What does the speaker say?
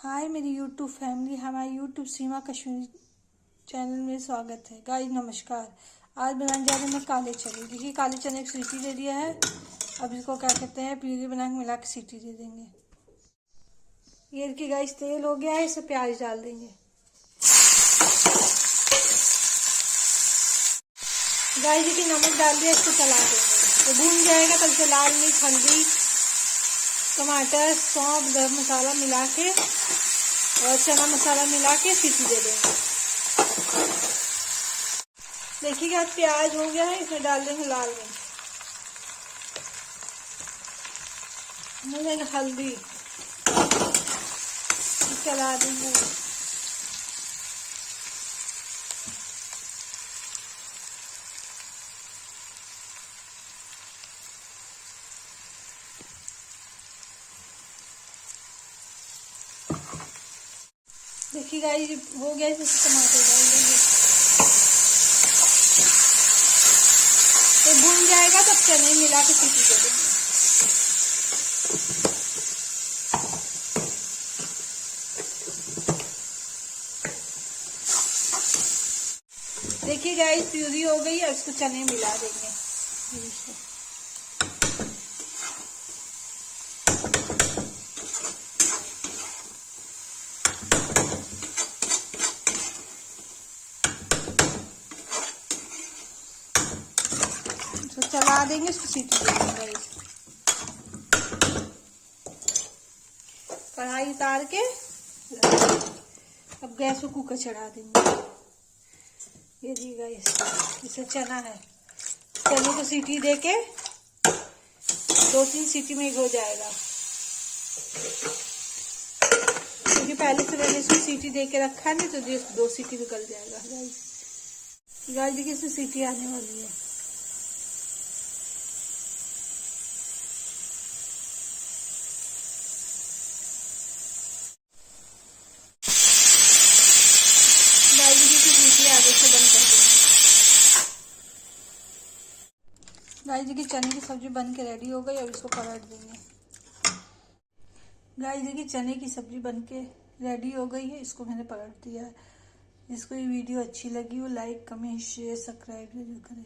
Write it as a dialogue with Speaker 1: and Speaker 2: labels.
Speaker 1: हाय मेरी YouTube family, हमारे YouTube सीमा Kashmiri channel में स्वागत है। गाइस नमस्कार। आज बनाने जा रहे हैं मैं काले चने। देखिए काले चने की सीटी दे दिया है। अब इसको क्या कहते हैं, प्यूरी बना के मिला के सीटी दे देंगे। ये देखिए गाइस तेल हो गया है, इसमें प्याज डाल देंगे। गाइस देखिए नमक डाल दिया, इसको चला देंगे। तो भून जाएगा तब से लाल मिर्च, हल्दी, टमाटर, सौंफ, गरम मसाला मिला के और चना मसाला मिला के सीटी दे देंगे। देखिएगा प्याज हो गया है, इसमें डाल देंगे लाल मिर्च, हल्दी, चला देंगे। देखिए गाइस हो गया, इसमें टमाटर डाल देंगे। तो भून जाएगा तब चने मिला के सीटी दे देंगे। देखिए गाइस प्यूरी हो गई है, इसको चने मिला देंगे। तो चला देंगे, इसको सीटी दे देंगे। कढ़ाई उतार के अब गैस को कुकर चढ़ा देंगे। ये जी गाइस इसे चना है, चने को सीटी देके 2-3 सीटी में हो जाएगा, क्योंकि पहले से मैंने इसको सीटी दे के रखा है, नहीं तो 2 सीटी में गल जाएगा। गाइस देखिए इसमें सीटी आने वाली है। गाइस देखिए चने की सब्जी बन के रेडी हो गई। अब इसको पलट देंगे। गाइस देखिए चने की सब्जी बन के रेडी हो गई है, इसको मैंने पलट दिया है। जिसको ये वीडियो अच्छी लगी हो लाइक, कमेंट, शेयर, सब्सक्राइब जरूर करें।